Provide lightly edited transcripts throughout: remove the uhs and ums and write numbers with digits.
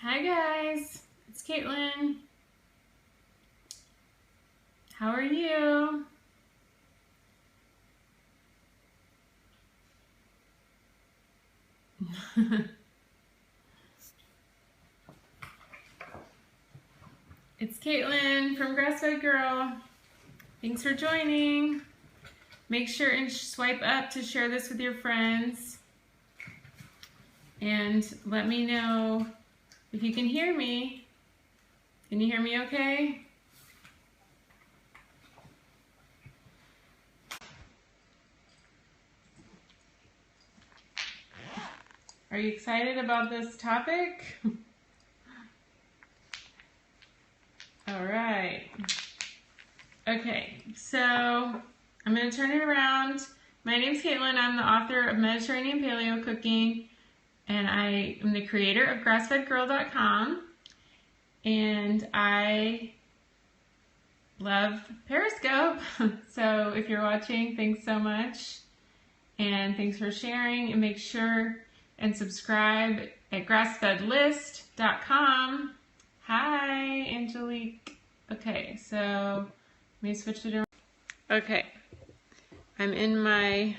Hi guys, it's Caitlin. How are you? It's Caitlin from Grass-Fed Girl. Thanks for joining. Make sure and swipe up to share this with your friends. And let me know if you can hear me. Can you hear me okay? Are you excited about this topic? All right. Okay, so I'm going to turn it around. My name's Caitlin. I'm the author of Mediterranean Paleo Cooking, and I am the creator of grassfedgirl.com, and I love Periscope. So if you're watching, thanks so much, and thanks for sharing, and make sure and subscribe at grassfedlist.com. Hi, Angelique. Okay, so let me switch it around. Okay, I'm in my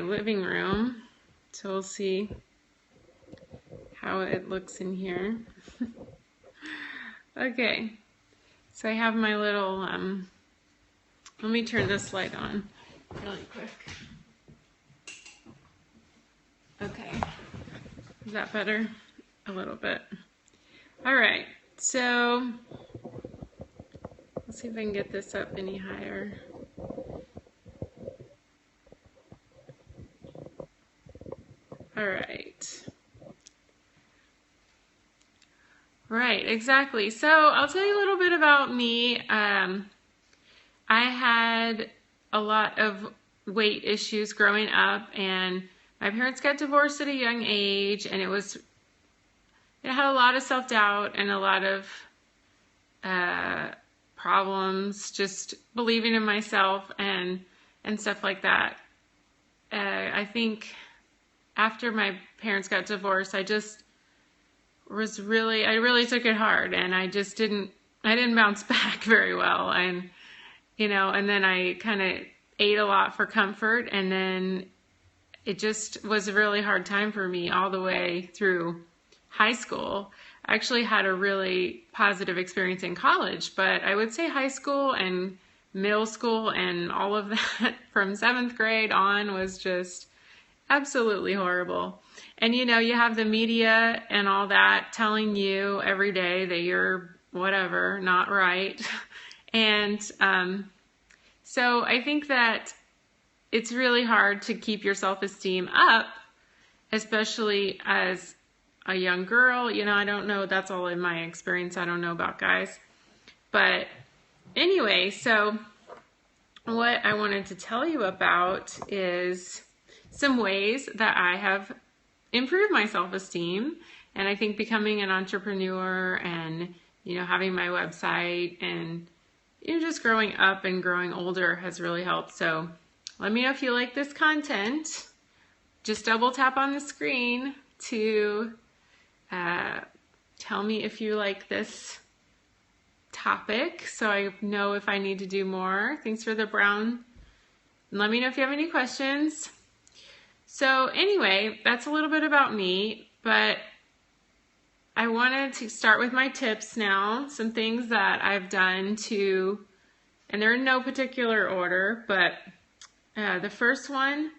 living room, so we'll see how it looks in here. Okay, so I have my little let me turn this light on really quick. Okay, is that better? A little bit. All right, so let's see if I can get this up any higher. All right. Right, exactly. So I'll tell you a little bit about me. I had a lot of weight issues growing up, and my parents got divorced at a young age, and it had a lot of self-doubt and a lot of problems just believing in myself and stuff like that. I think after my parents got divorced, I really took it hard, and I didn't bounce back very well. And, and then I kind of ate a lot for comfort, and then it just was a really hard time for me all the way through high school. I actually had a really positive experience in college, but I would say high school and middle school and all of that from 7th grade on was just absolutely horrible. And you have the media and all that telling you every day that you're whatever, not right. And so I think that it's really hard to keep your self-esteem up, especially as a young girl. I don't know, that's all in my experience. I don't know about guys. But anyway, so what I wanted to tell you about is some ways that I have improved my self-esteem. And I think becoming an entrepreneur and, having my website and, just growing up and growing older has really helped. So let me know if you like this content. Just double tap on the screen to tell me if you like this topic, so I know if I need to do more. Thanks for the brown. And let me know if you have any questions. So anyway, that's a little bit about me, but I wanted to start with my tips now, some things that I've done and they're in no particular order, but the first one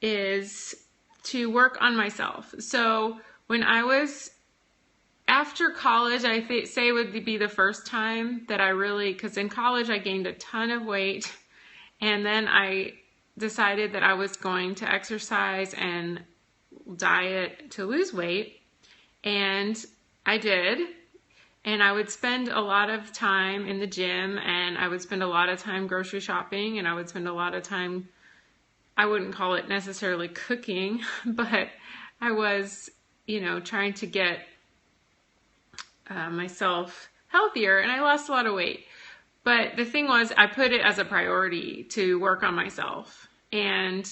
is to work on myself. So when I was after college, I say would be the first time that because in college I gained a ton of weight, and then I decided that I was going to exercise and diet to lose weight, and I did. And I would spend a lot of time in the gym, and I would spend a lot of time grocery shopping, and I would spend a lot of time, I wouldn't call it necessarily cooking, but I was, trying to get myself healthier, and I lost a lot of weight. But the thing was, I put it as a priority to work on myself. And,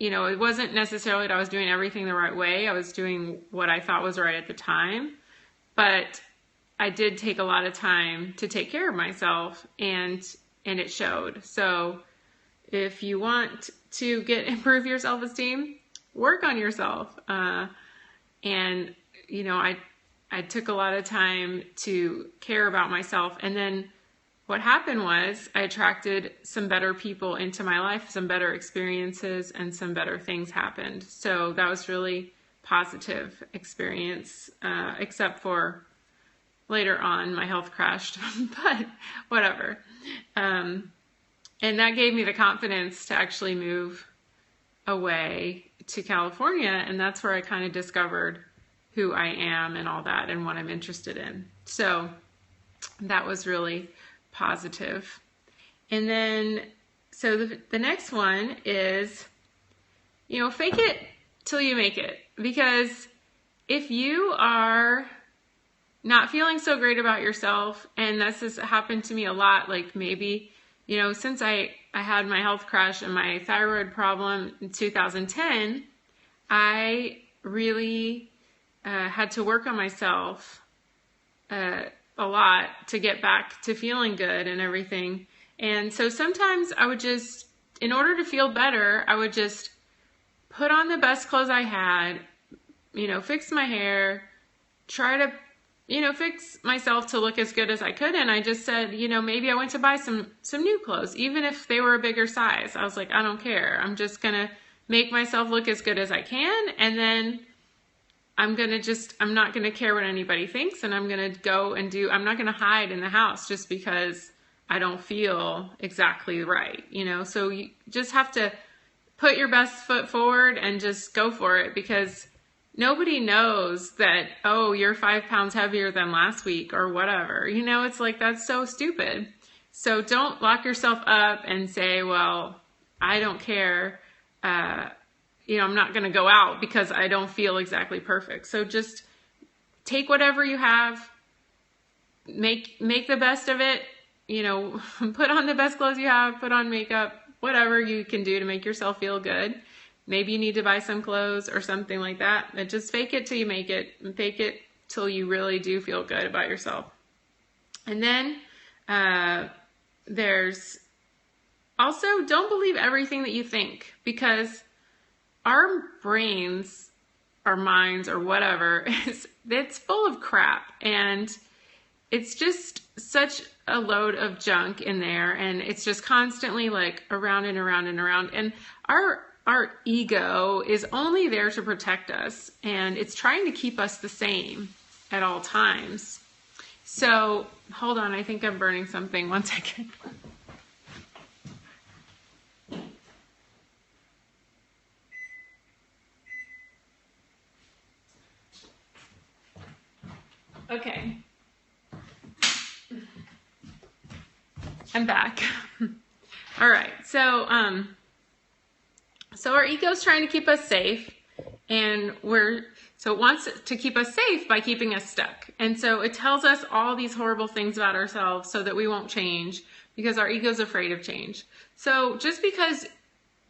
you know, it wasn't necessarily that I was doing everything the right way. I was doing what I thought was right at the time, but I did take a lot of time to take care of myself, and it showed. So if you want to improve your self-esteem, work on yourself. And you know, I took a lot of time to care about myself, and then what happened was I attracted some better people into my life, some better experiences, and some better things happened. So that was really positive experience, except for later on my health crashed, but whatever. And that gave me the confidence to actually move away to California, and that's where I kind of discovered who I am and all that and what I'm interested in. So that was really positive. And then, so the next one is, you know, fake it till you make it. Because if you are not feeling so great about yourself, and this has happened to me a lot, like maybe, you know, since I had my health crash and my thyroid problem in 2010, I really had to work on myself a lot to get back to feeling good and everything. And so sometimes I would just, in order to feel better, I would just put on the best clothes I had, you know, fix my hair, try to, you know, fix myself to look as good as I could. And I just said, you know, maybe I went to buy some new clothes, even if they were a bigger size. I was like, I don't care. I'm just going to make myself look as good as I can. And then I'm not going to care what anybody thinks. And I'm going to go and I'm not going to hide in the house just because I don't feel exactly right, you know? So you just have to put your best foot forward and just go for it, because nobody knows that, oh, you're 5 pounds heavier than last week or whatever. You know, it's like, that's so stupid. So don't lock yourself up and say, well, I don't care. You know, I'm not going to go out because I don't feel exactly perfect. So just take whatever you have, make the best of it, you know, put on the best clothes you have, put on makeup, whatever you can do to make yourself feel good. Maybe you need to buy some clothes or something like that, but just fake it till you make it, and fake it till you really do feel good about yourself. And then there's also, don't believe everything that you think, because our brains, our minds, or whatever, it's full of crap, and it's just such a load of junk in there, and it's just constantly like around and around and around. And our ego is only there to protect us, and it's trying to keep us the same at all times. So hold on, I think I'm burning something. 1 second. Okay. I'm back. All right. So our ego's trying to keep us safe, and so it wants to keep us safe by keeping us stuck. And so it tells us all these horrible things about ourselves so that we won't change, because our ego's afraid of change. So just because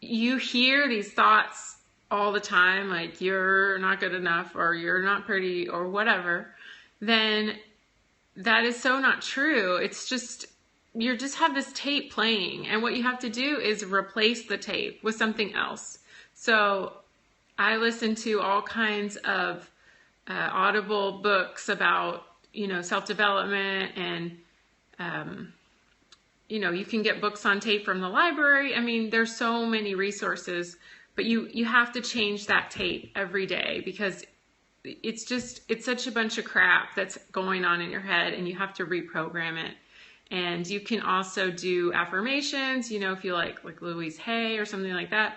you hear these thoughts all the time, like you're not good enough, or you're not pretty, or whatever, then that is so not true. It's just, you just have this tape playing, and what you have to do is replace the tape with something else. So I listen to all kinds of audible books about, you know, self-development, and you know, you can get books on tape from the library. I mean, there's so many resources, but you have to change that tape every day, because it's such a bunch of crap that's going on in your head, and you have to reprogram it. And you can also do affirmations, you know, if you like Louise Hay or something like that.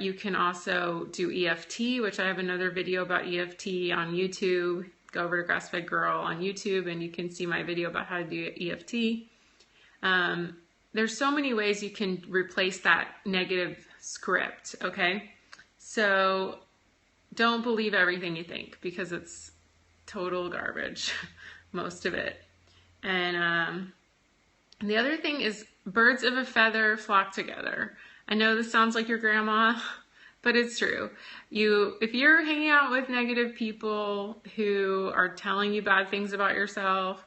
You can also do EFT, which I have another video about EFT on YouTube. Go over to Grass-Fed Girl on YouTube, and you can see my video about how to do EFT. There's so many ways you can replace that negative script, okay? So don't believe everything you think, because it's total garbage, most of it. And the other thing is, birds of a feather flock together. I know this sounds like your grandma, But it's true. If you're hanging out with negative people who are telling you bad things about yourself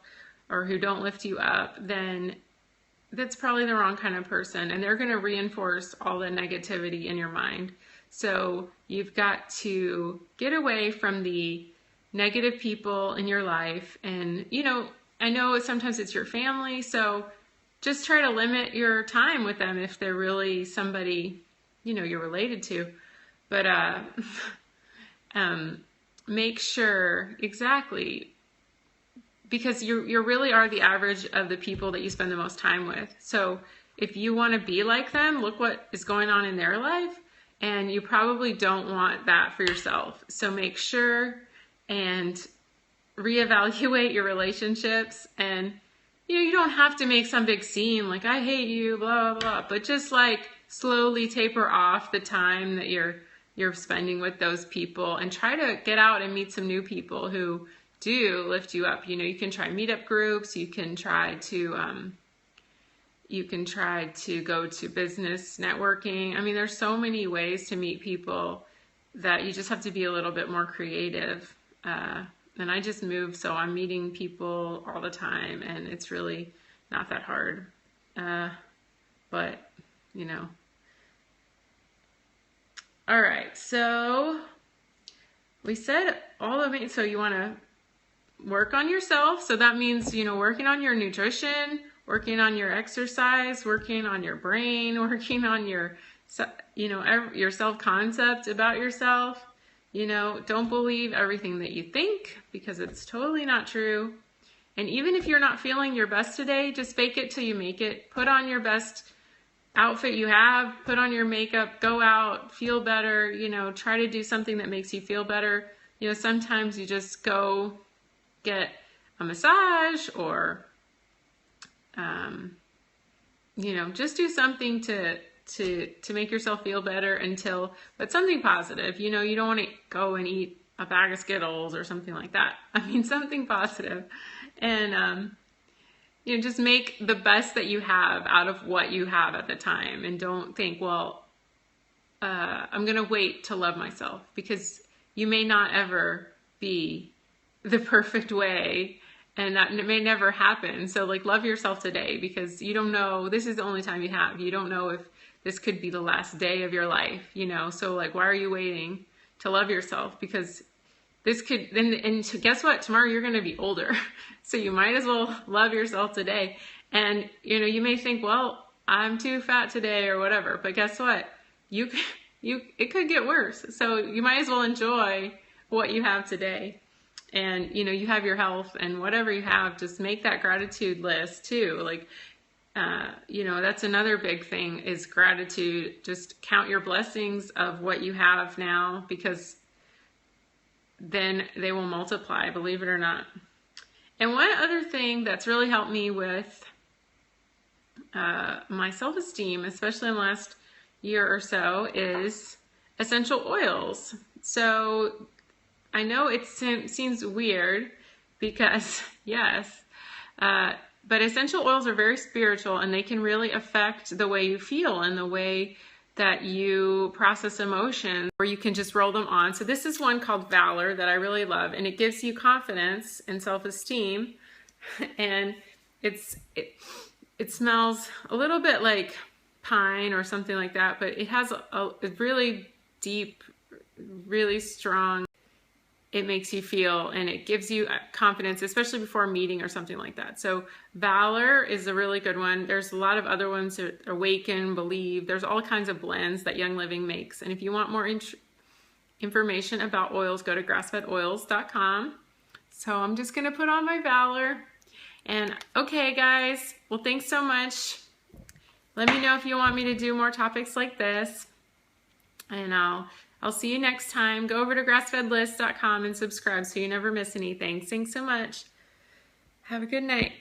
or who don't lift you up, then that's probably the wrong kind of person, and they're going to reinforce all the negativity in your mind. So you've got to get away from the negative people in your life. And, I know sometimes it's your family, so just try to limit your time with them if they're really somebody, you're related to. But make sure, exactly, because you really are the average of the people that you spend the most time with. So if you want to be like them, look what is going on in their life, and you probably don't want that for yourself. So make sure and reevaluate your relationships. And you don't have to make some big scene like I hate you, blah blah, but just like slowly taper off the time that you're spending with those people, and try to get out and meet some new people who do lift you up. You can try meetup groups. You can try to go to business networking. I mean, there's so many ways to meet people that you just have to be a little bit more creative. And I just moved, so I'm meeting people all the time, and it's really not that hard. But all right. So we said all of it. So you want to work on yourself. So that means, working on your nutrition, working on your exercise, working on your brain, working on your self-concept about yourself. Don't believe everything that you think, because it's totally not true. And even if you're not feeling your best today, just fake it till you make it. Put on your best outfit you have, put on your makeup, go out, feel better, try to do something that makes you feel better. Sometimes you just go get a massage, or just do something to make yourself feel better but something positive. You don't want to go and eat a bag of Skittles or something like that. I mean, something positive. And just make the best that you have out of what you have at the time, and don't think, well, I'm gonna wait to love myself, because you may not ever be the perfect way, and that may never happen. So love yourself today, because you don't know, this is the only time you have. You don't know if this could be the last day of your life, so why are you waiting to love yourself? Because this could, and guess what? Tomorrow you're going to be older. So you might as well love yourself today. And, you may think, well, I'm too fat today or whatever, but guess what? It could get worse. So you might as well enjoy what you have today. And, you have your health, and whatever you have, just make that gratitude list too. That's another big thing, is gratitude. Just count your blessings of what you have now, because then they will multiply, believe it or not. And one other thing that's really helped me with my self-esteem, especially in the last year or so, is essential oils. So I know it seems weird, because yes, but essential oils are very spiritual, and they can really affect the way you feel and the way that you process emotions, or you can just roll them on. So this is one called Valor that I really love, and it gives you confidence and self-esteem. And it smells a little bit like pine or something like that, but it has a really deep, really strong, it makes you feel, and it gives you confidence, especially before a meeting or something like that. So Valor is a really good one. There's a lot of other ones, Awaken, Believe. There's all kinds of blends that Young Living makes. And if you want more information about oils, go to grassfedoils.com. So I'm just going to put on my Valor. And okay, guys, well, thanks so much. Let me know if you want me to do more topics like this. And I'll see you next time. Go over to grassfedlist.com and subscribe so you never miss anything. Thanks so much. Have a good night.